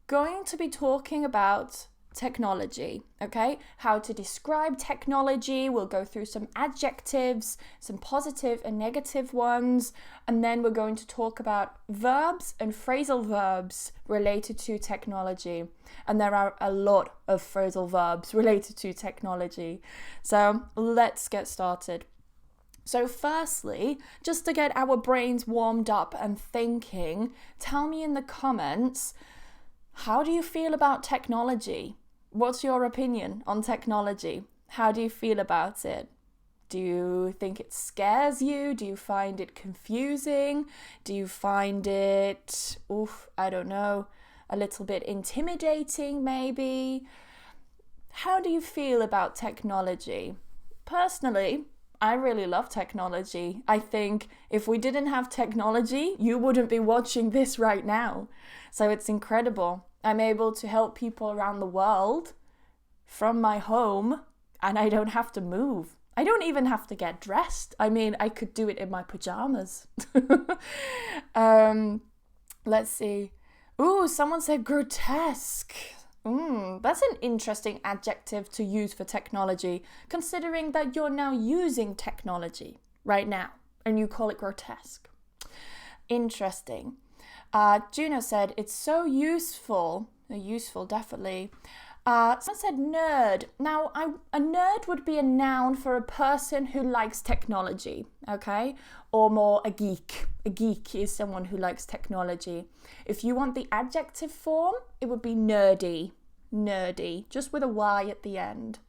going to be talking about technology, okay? How to describe technology. We'll go through some adjectives, some positive and negative ones, and then we're going to talk about verbs and phrasal verbs related to technology. And there are a lot of phrasal verbs related to technology. So let's get started. So firstly, just to get our brains warmed up and thinking, tell me in the comments, how do you feel about technology? What's your opinion on technology? How do you feel about it? Do you think it scares you? Do you find it confusing? Do you find it, I don't know, a little bit intimidating maybe? How do you feel about technology? Personally, I really love technology. I think if we didn't have technology, you wouldn't be watching this right now. So it's incredible. I'm able to help people around the world from my home, and I don't have to move. I don't even have to get dressed. I mean, I could do it in my pajamas. Let's see. Ooh, someone said grotesque. That's an interesting adjective to use for technology, considering that you're now using technology right now, and you call it grotesque. Interesting. Juno said, it's so useful. Useful, definitely. Someone said nerd. Now, a nerd would be a noun for a person who likes technology, okay? Or more a geek. A geek is someone who likes technology. If you want the adjective form, it would be nerdy. Nerdy, just with a Y at the end.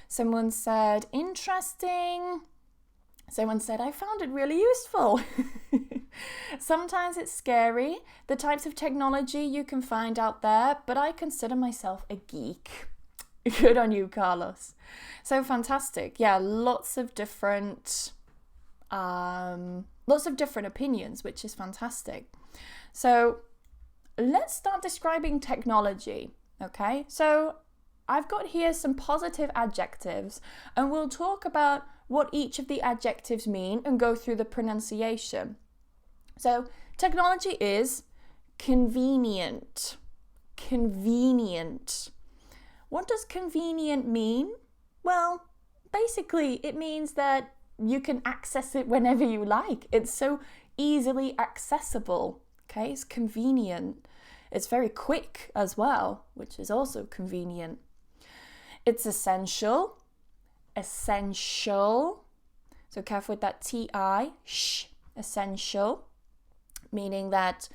Someone said interesting. Someone said, I found it really useful. Sometimes it's scary, the types of technology you can find out there, but I consider myself a geek. Good on you, Carlos. So fantastic. Yeah, lots of different opinions, which is fantastic. So let's start describing technology, okay? So I've got here some positive adjectives, and we'll talk about what each of the adjectives mean and go through the pronunciation. So technology is convenient. Convenient. What does convenient mean? Well, basically it means that you can access it whenever you like. It's so easily accessible. Okay, it's convenient. It's very quick as well, which is also convenient. It's essential. Essential. So careful with that T-I, sh, essential. Meaning that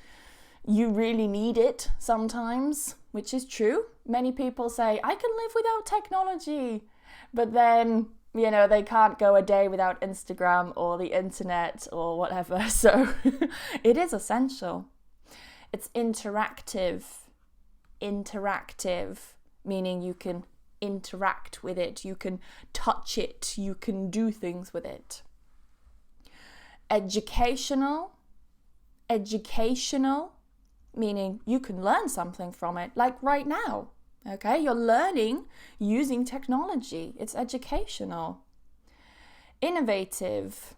you really need it sometimes, which is true. Many people say, I can live without technology. But then, you know, they can't go a day without Instagram or the internet or whatever. So it is essential. It's interactive. Interactive, meaning you can interact with it, you can touch it, you can do things with it. Educational. Educational, meaning you can learn something from it, like right now. Okay, you're learning using technology. It's educational. Innovative.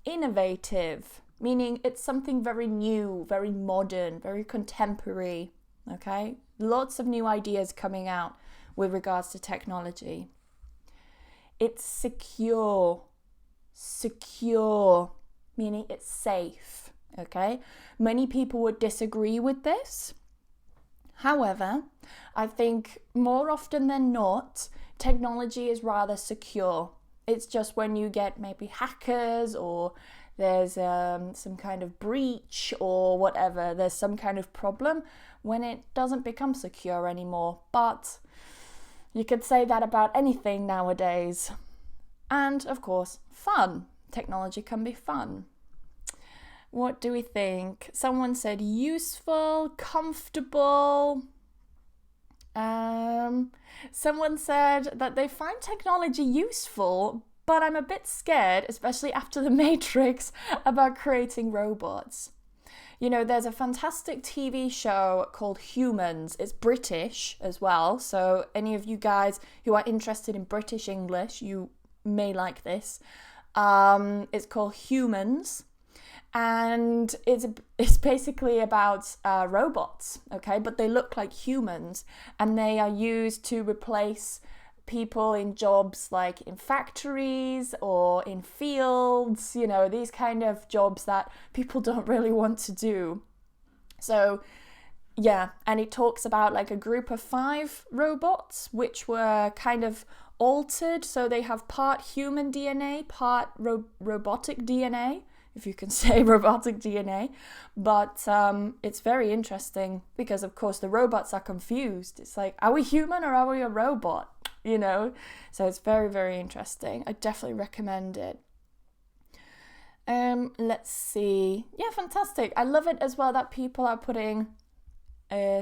Innovative, meaning it's something very new, very modern, very contemporary. Okay, lots of new ideas coming out with regards to technology. It's secure. Secure, meaning it's safe. Okay, many people would disagree with this. However, I think more often than not, technology is rather secure. It's just when you get maybe hackers or there's some kind of breach or whatever, there's some kind of problem when it doesn't become secure anymore. But you could say that about anything nowadays. And of course, fun. Technology can be fun. What do we think? Someone said useful, comfortable. Someone said that they find technology useful, but I'm a bit scared, especially after The Matrix, about creating robots. You know, there's a fantastic TV show called Humans. It's British as well, so any of you guys who are interested in British English, you may like this. It's called Humans. And it's basically about robots, okay? But they look like humans, and they are used to replace people in jobs like in factories or in fields, you know, these kind of jobs that people don't really want to do. So yeah, and it talks about like a group of 5 robots which were kind of altered, so they have part human DNA, part robotic DNA, if you can say robotic DNA. But it's very interesting because, of course, the robots are confused. It's like, are we human or are we a robot? You know? So it's very, very interesting. I definitely recommend it. Let's see. Yeah, fantastic. I love it as well that people are putting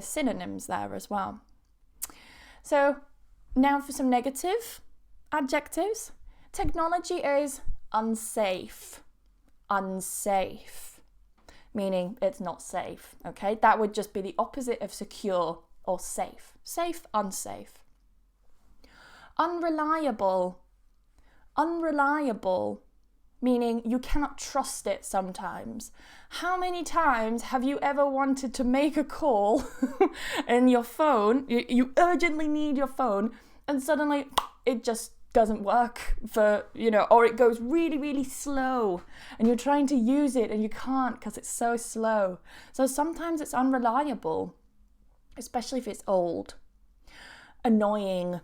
synonyms there as well. So now for some negative adjectives. Technology is unsafe. Unsafe, meaning it's not safe, okay? That would just be the opposite of secure or safe. Safe, unsafe. Unreliable. Unreliable, meaning you cannot trust it sometimes. How many times have you ever wanted to make a call and your phone, you urgently need your phone, and suddenly it just doesn't work for, you know, or it goes really, really slow and you're trying to use it and you can't because it's so slow. So sometimes it's unreliable, especially if it's old. Annoying.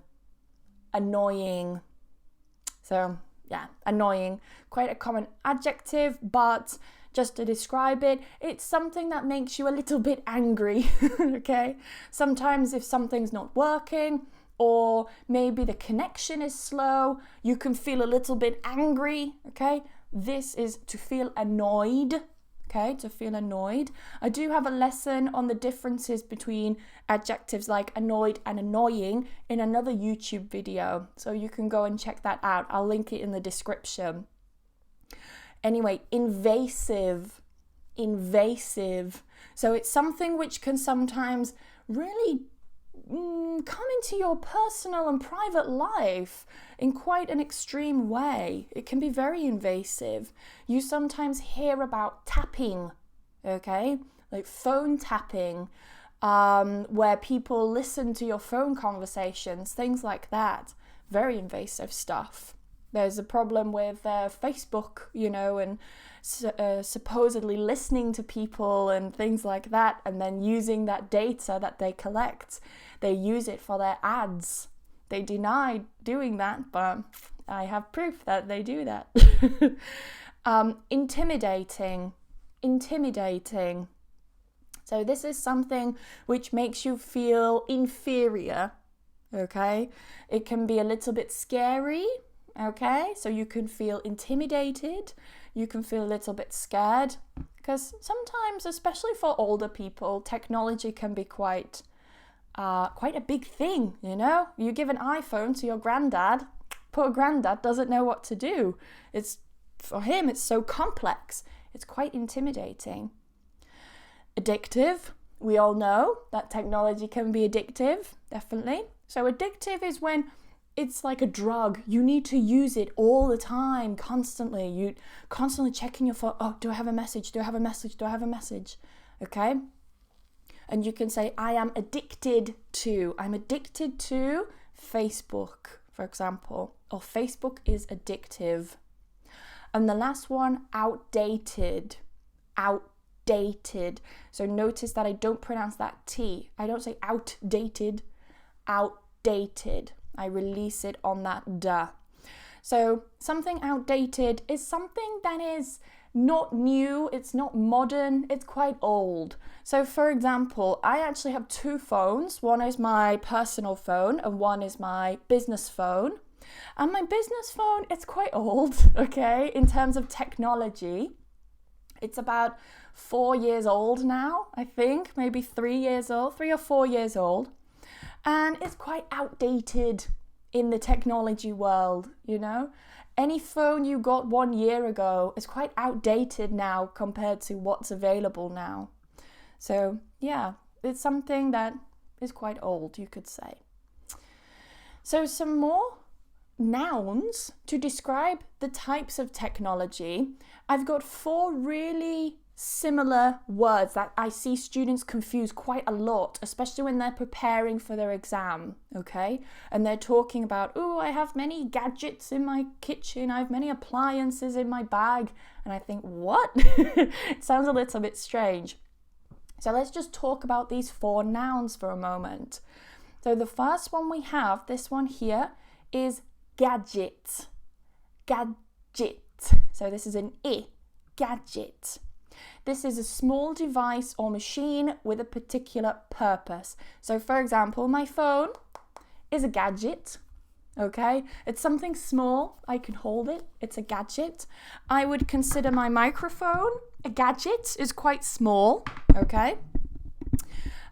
Annoying. So yeah, annoying. Quite a common adjective, but just to describe it, it's something that makes you a little bit angry, okay? Sometimes if something's not working, or maybe the connection is slow, you can feel a little bit angry, okay? This is to feel annoyed, okay? To feel annoyed. I do have a lesson on the differences between adjectives like annoyed and annoying in another YouTube video, so you can go and check that out. I'll link it in the description. Anyway, invasive. Invasive. So it's something which can sometimes really come into your personal and private life in quite an extreme way. It can be very invasive. You sometimes hear about tapping, okay? Like phone tapping, where people listen to your phone conversations, things like that. Very invasive stuff. There's a problem with Facebook, you know, and supposedly listening to people and things like that, and then using that data that they collect. They use it for their ads. They deny doing that, but I have proof that they do that. Intimidating. Intimidating. So this is something which makes you feel inferior, okay? It can be a little bit scary, okay? So you can feel intimidated. You can feel a little bit scared, because sometimes, especially for older people, technology can be quite a big thing, you know? You give an iPhone to your granddad, poor granddad doesn't know what to do. For him, it's so complex. It's quite intimidating. Addictive. We all know that technology can be addictive, definitely. So addictive is when it's like a drug. You need to use it all the time, constantly. You constantly checking your phone. Oh, do I have a message? Do I have a message? Do I have a message? Okay? And you can say, I am addicted to. I'm addicted to Facebook, for example. Or Facebook is addictive. And the last one, outdated. Outdated. So notice that I don't pronounce that T. I don't say outdated. Outdated. I release it on that duh. So something outdated is something that is not new, it's not modern, it's quite old. So for example, I actually have 2 phones. One is my personal phone and one is my business phone. And my business phone, it's quite old, okay, in terms of technology. It's about 4 years old now, I think, maybe 3 years old, 3 or 4 years old. And it's quite outdated in the technology world, you know. Any phone you got 1 year ago is quite outdated now compared to what's available now. So yeah, it's something that is quite old, you could say. So some more nouns, to describe the types of technology, I've got 4 really similar words that I see students confuse quite a lot, especially when they're preparing for their exam, okay? And they're talking about, oh, I have many gadgets in my kitchen, I have many appliances in my bag. And I think, what? It sounds a little bit strange. So let's just talk about these 4 nouns for a moment. So the first one we have, this one here, is gadget. Gadget. So this is an I, gadget. This is a small device or machine with a particular purpose. So for example, my phone is a gadget, okay? It's something small, I can hold it, it's a gadget. I would consider my microphone a gadget, is quite small, okay?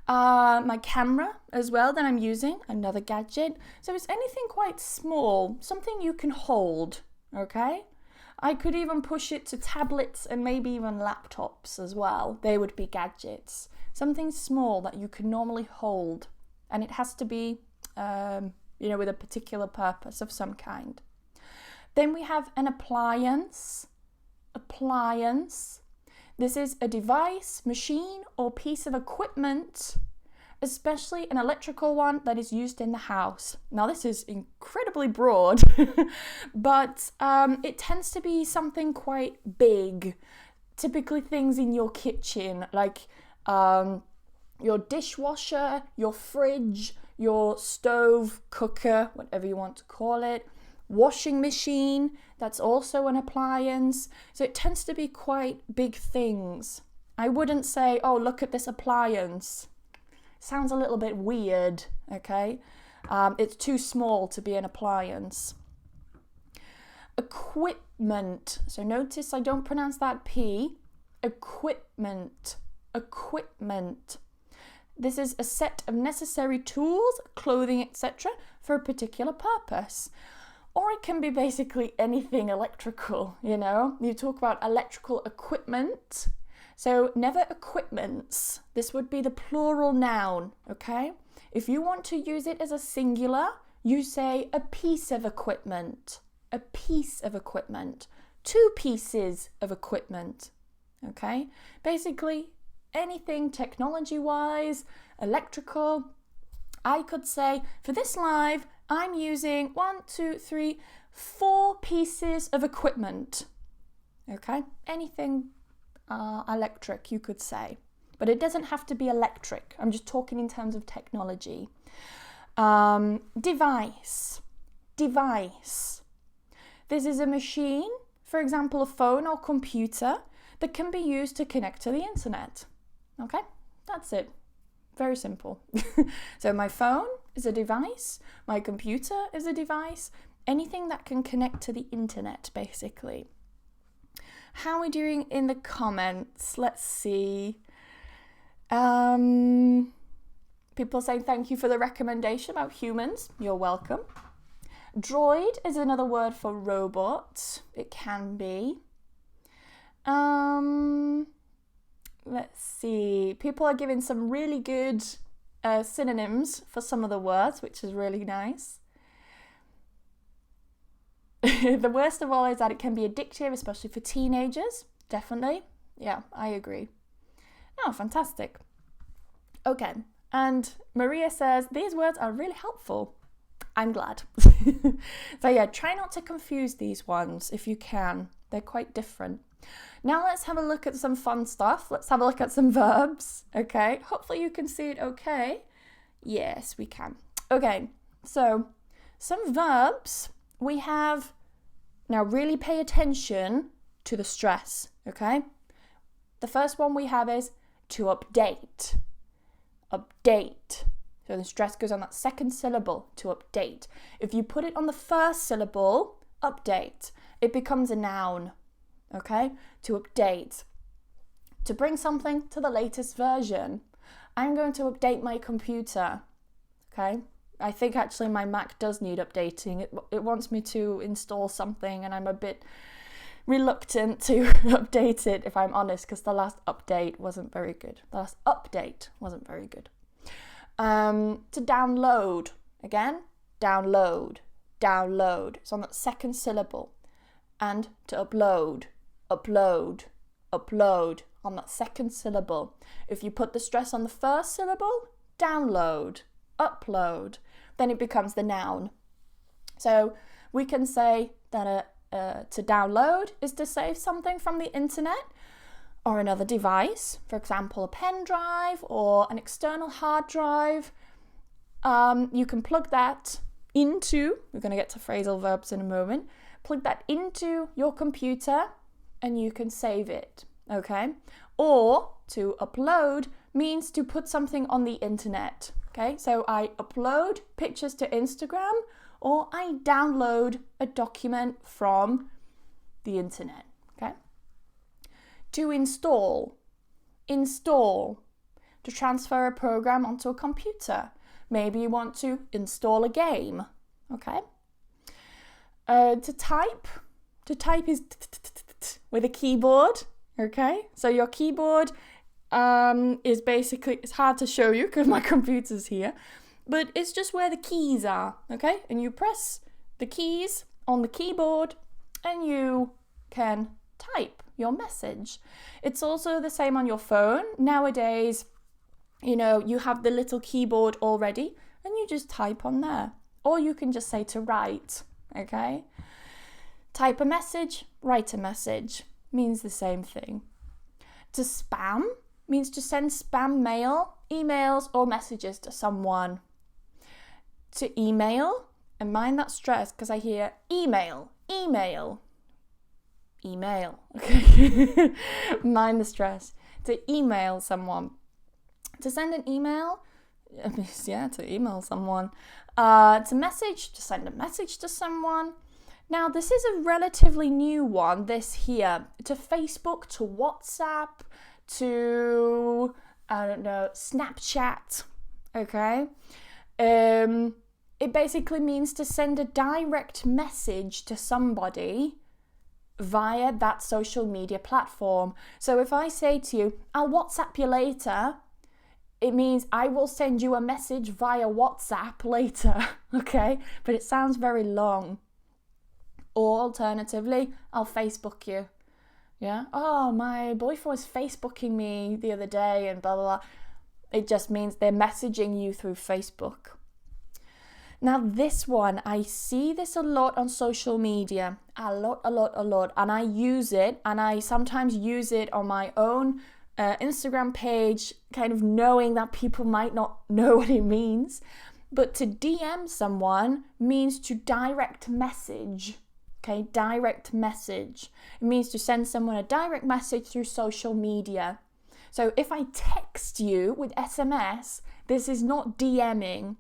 My camera as well that I'm using, another gadget. So it's anything quite small, something you can hold, okay? I could even push it to tablets and maybe even laptops as well. They would be gadgets. Something small that you can normally hold. And it has to be, with a particular purpose of some kind. Then we have an appliance. Appliance. This is a device, machine, or piece of equipment, especially an electrical one that is used in the house. Now this is incredibly broad, but it tends to be something quite big. Typically things in your kitchen, like your dishwasher, your fridge, your stove, cooker, whatever you want to call it, washing machine, that's also an appliance. So it tends to be quite big things. I wouldn't say, oh, look at this appliance. Sounds a little bit weird, okay? It's too small to be an appliance. Equipment. So notice I don't pronounce that P. Equipment. Equipment. This is a set of necessary tools, clothing, etc. for a particular purpose. Or it can be basically anything electrical, you know? You talk about electrical equipment. So never equipments. This would be the plural noun, okay? If you want to use it as a singular, you say a piece of equipment. A piece of equipment. 2 pieces of equipment, okay? Basically, anything technology-wise, electrical. I could say, for this live, I'm using 4 pieces of equipment, okay? Anything electric, you could say. But it doesn't have to be electric. I'm just talking in terms of technology. Device. Device. This is a machine, for example, a phone or computer, that can be used to connect to the internet. Okay? That's it. Very simple. So my phone is a device. My computer is a device. Anything that can connect to the internet, basically. How are we doing in the comments? Let's see. People saying thank you for the recommendation about humans. You're welcome. Droid is another word for robot. It can be. Let's see. People are giving some really good synonyms for some of the words, which is really nice. The worst of all is that it can be addictive, especially for teenagers. Definitely. Yeah, I agree. Oh, fantastic. Okay. And Maria says, these words are really helpful. I'm glad. So yeah, try not to confuse these ones if you can. They're quite different. Now let's have a look at some fun stuff. Let's have a look at some verbs. Okay. Hopefully you can see it okay. Yes, we can. Okay. So some verbs we have. Now really pay attention to the stress. Okay. The first one we have is to update. Update. So the stress goes on that second syllable, to update. If you put it on the first syllable, update, it becomes a noun. Okay? To update. To bring something to the latest version. I'm going to update my computer. Okay? I think actually my Mac does need updating. It wants me to install something and I'm a bit reluctant to update it, if I'm honest, because the last update wasn't very good. The last update wasn't very good. To download. Again, download. download. It's on that second syllable. And to upload, upload, upload on that second syllable. If you put the stress on the first syllable, download, upload, then it becomes the noun. So we can say that to download is to save something from the internet or another device, for example, a pen drive or an external hard drive. You can plug that into, we're going to get to phrasal verbs in a moment, plug that into your computer and you can save it, okay? Or to upload means to put something on the internet, okay? So I upload pictures to Instagram or I download a document from the internet, okay? To install, to transfer a program onto a computer. Maybe you want to install a game, okay? To type is with a keyboard, okay? So your keyboard is basically, it's hard to show you because my computer's here, but it's just where the keys are, okay? And you press the keys on the keyboard and you can type your message. It's also the same on your phone. Nowadays, you know, you have the little keyboard already and you just type on there. Or you can just say to write, okay? Type a message, write a message, means the same thing. To spam means to send spam mail, emails or messages to someone. To email, and mind that stress because I hear email, okay? Mind the stress. To email someone. To send an email, yeah, to email someone. To message, to send a message to someone. Now, this is a relatively new one, this here. To Facebook, to WhatsApp, to, I don't know, Snapchat, okay? It basically means to send a direct message to somebody via that social media platform. So if I say to you, I'll WhatsApp you later, it means I will send you a message via WhatsApp later, okay? But it sounds very long. Or alternatively, I'll Facebook you. Yeah? Oh, my boyfriend was Facebooking me the other day and blah, blah, blah. It just means they're messaging you through Facebook. Now this one, I see this a lot on social media. A lot. And I use it, and I sometimes use it on my own Instagram page, kind of knowing that people might not know what it means. But to DM someone means to direct message. Okay, direct message. It means to send someone a direct message through social media. So if I text you with SMS, this is not DMing.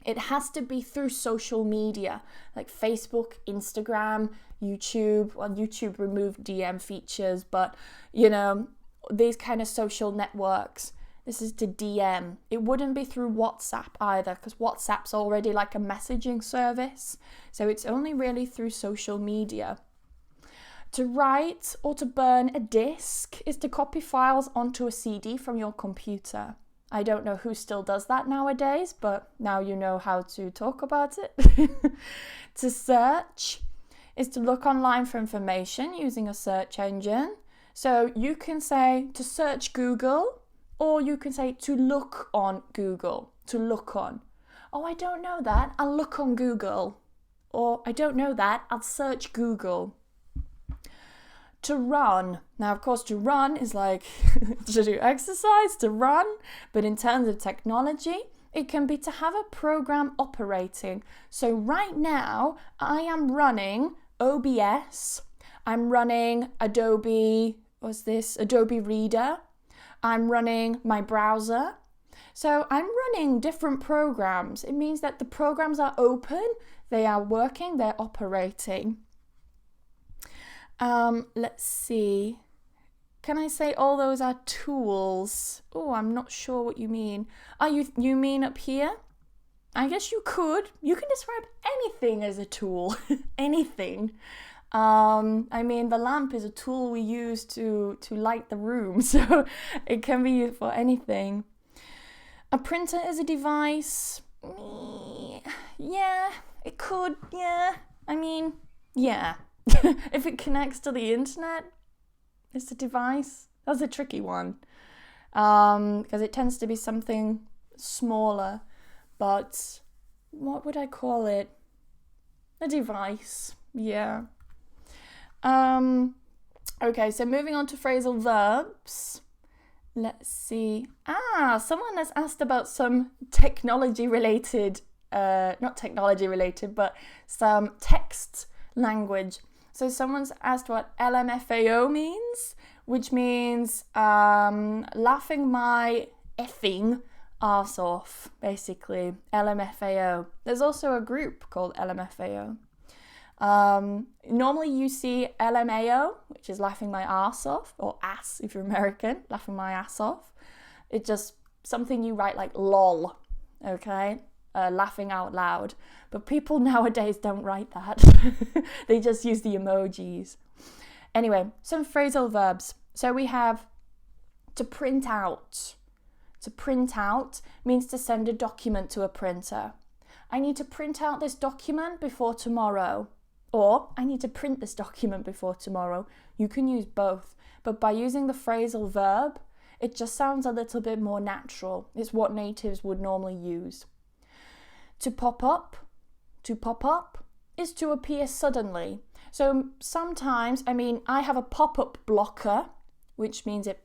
It has to be through social media, like Facebook, Instagram, YouTube. Well, YouTube removed DM features, but, you know, these kind of social networks. This is to DM. It wouldn't be through WhatsApp either, because WhatsApp's already like a messaging service. So it's only really through social media. To write or to burn a disk is to copy files onto a CD from your computer. I don't know who still does that nowadays, but now you know how to talk about it. To search is to look online for information using a search engine. So you can say to search Google, or you can say to look on Google, to look on. Oh, I don't know that, I'll look on Google. Or I don't know that, I'll search Google. To run. Now, of course, to run is like to do exercise, to run. But in terms of technology, it can be to have a program operating. So right now, I am running OBS. I'm running Adobe Reader. I'm running my browser. So I'm running different programs. It means that the programs are open, they are working, they're operating. Let's see. Can I say all those are tools? Oh, I'm not sure what you mean. You mean up here? I guess you could. You can describe anything as a tool. Anything. I mean, the lamp is a tool we use to light the room, so it can be used for anything. A printer is a device. Yeah, It could, yeah. I mean, yeah. If it connects to the internet, it's a device. That's a tricky one. Because it tends to be something smaller. But what would I call it? A device. Yeah. Okay, so moving on to phrasal verbs. Let's see. Someone has asked about some technology-related, not technology-related, but some text language. So someone's asked what LMFAO means, which means laughing my effing arse off, basically. LMFAO. There's also a group called LMFAO. Normally you see LMAO, which is laughing my arse off, or ass if you're American, laughing my ass off. It's just something you write like lol, okay? Laughing out loud. But people nowadays don't write that. They just use the emojis. Anyway, some phrasal verbs. So we have to print out. To print out means to send a document to a printer. I need to print out this document before tomorrow. Or, I need to print this document before tomorrow. You can use both. But by using the phrasal verb, it just sounds a little bit more natural. It's what natives would normally use. To pop up is to appear suddenly. So sometimes, I have a pop-up blocker, which means it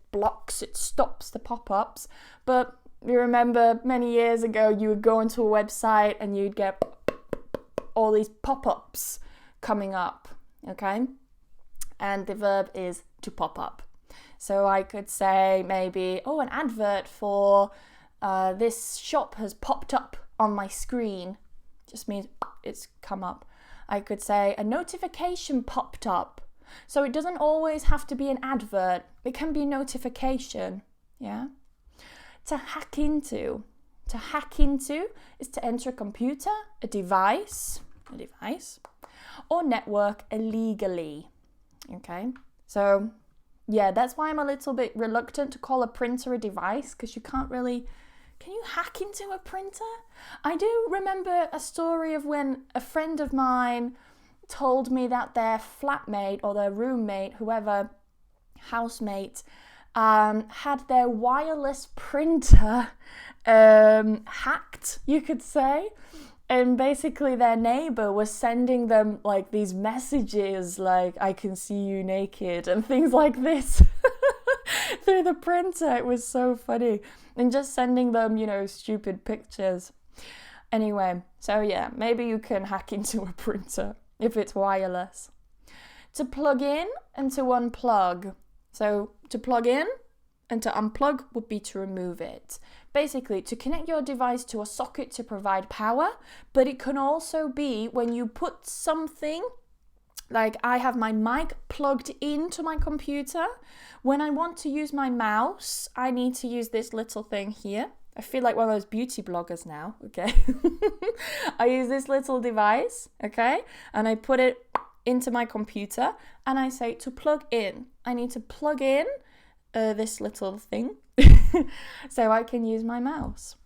stops the pop-ups. But you remember many years ago, you would go onto a website and you'd get all these pop-ups coming up, okay? And the verb is to pop up. So I could say maybe, an advert for this shop has popped up on my screen. Just means it's come up. I could say a notification popped up. So it doesn't always have to be an advert. It can be a notification, yeah? To hack into. To hack into is to enter a computer, a device, or network illegally, okay? So, yeah, that's why I'm a little bit reluctant to call a printer a device, because you can't really... Can you hack into a printer? I do remember a story of when a friend of mine told me that their flatmate or their roommate, whoever, housemate, had their wireless printer hacked, you could say. And basically their neighbour was sending them like these messages like, I can see you naked and things like this through the printer. It was so funny. And just sending them, stupid pictures. Anyway, so yeah, maybe you can hack into a printer if it's wireless. To plug in and to unplug. So to plug in and to unplug would be to remove it. Basically, to connect your device to a socket to provide power, but it can also be when you put something, like I have my mic plugged into my computer. When I want to use my mouse, I need to use this little thing here. I feel like one of those beauty bloggers now, okay? I use this little device, okay? And I put it into my computer and I say to plug in. I need to plug in this little thing so I can use my mouse.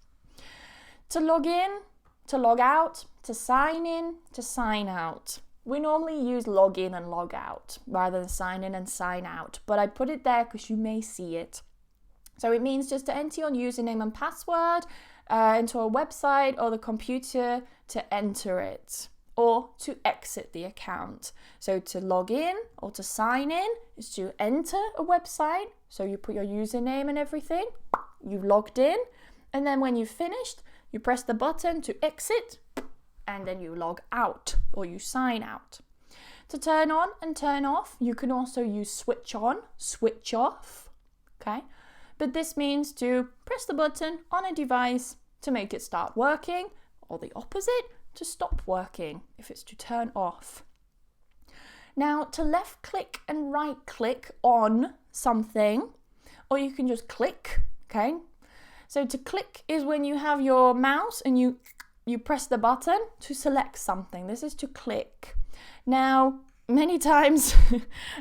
To log in, to log out, to sign in, to sign out. We normally use log in and log out rather than sign in and sign out, but I put it there because you may see it. So it means just to enter your username and password into a website or the computer to enter it, or to exit the account. So to log in or to sign in is to enter a website. So you put your username and everything, you've logged in, and then when you've finished, you press the button to exit, and then you log out or you sign out. To turn on and turn off, you can also use switch on, switch off, okay? But this means to press the button on a device to make it start working, or the opposite, to stop working, if it's to turn off. Now, to left click and right click on something, or you can just click, okay? So to click is when you have your mouse and you press the button to select something. This is to click. Now, many times,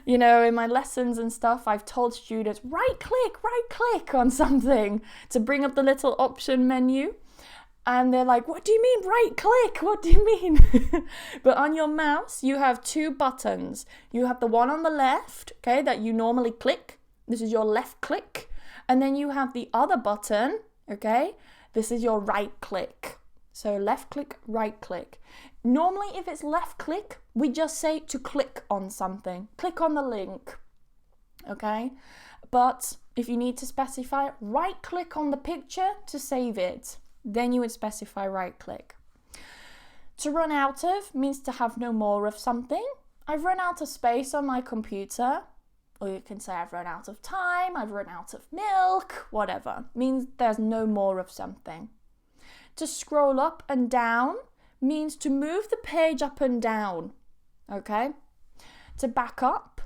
in my lessons and stuff, I've told students, right click on something to bring up the little option menu. And they're like, what do you mean right click? What do you mean? But on your mouse, you have two buttons. You have the one on the left, okay, that you normally click. This is your left click. And then you have the other button, okay? This is your right click. So left click, right click. Normally, if it's left click, we just say to click on something. Click on the link, okay? But if you need to specify, right click on the picture to save it. Then you would specify right click. To run out of means to have no more of something. I've run out of space on my computer. Or you can say I've run out of time, I've run out of milk, whatever. Means there's no more of something. To scroll up and down means to move the page up and down. Okay? To back up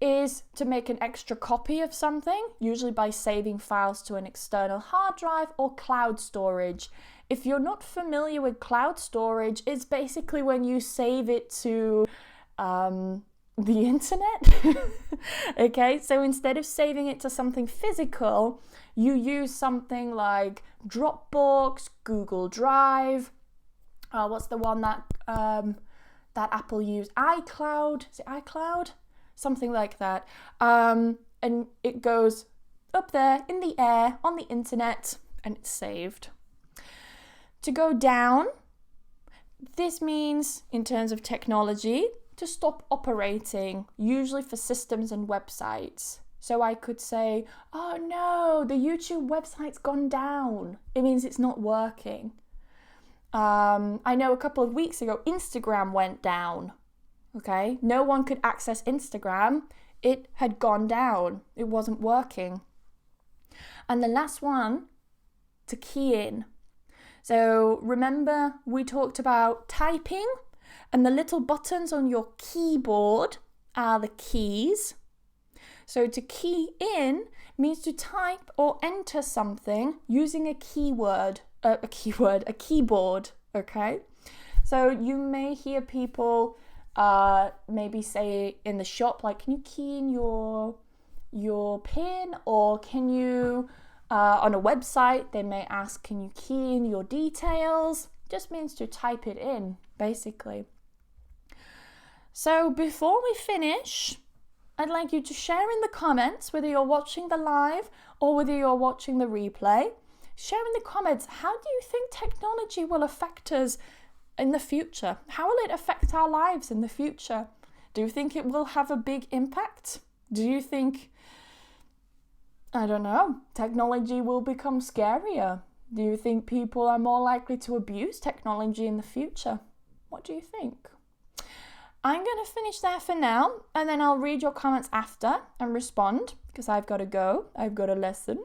is to make an extra copy of something, usually by saving files to an external hard drive or cloud storage. If you're not familiar with cloud storage, it's basically when you save it to the internet. Okay, so instead of saving it to something physical, you use something like Dropbox, Google Drive, what's the one that Apple used? iCloud, is it iCloud? Something like that. And it goes up there in the air on the internet and it's saved. To go down, this means, in terms of technology, to stop operating, usually for systems and websites. So I could say, oh no, the YouTube website's gone down. It means it's not working. I know a couple of weeks ago, Instagram went down. Okay, no one could access Instagram. It had gone down. It wasn't working. And the last one, to key in. So remember we talked about typing, and the little buttons on your keyboard are the keys. So to key in means to type or enter something using a keyboard, okay? So you may hear people maybe say in the shop, like, can you key in your PIN, or can you, on a website, they may ask, can you key in your details? Just means to type it in, basically. So before we finish, I'd like you to share in the comments, whether you're watching the live or whether you're watching the replay, share in the comments, how do you think technology will affect us in the future? How will it affect our lives in the future? Do you think it will have a big impact? Do you think, I don't know, technology will become scarier? Do you think people are more likely to abuse technology in the future? What do you think? I'm going to finish there for now, and then I'll read your comments after and respond, because I've got to go. I've got a lesson.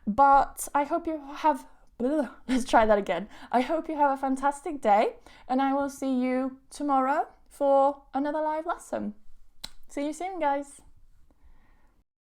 But I hope you have... Let's try that again. I hope you have a fantastic day, and I will see you tomorrow for another live lesson. See you soon, guys.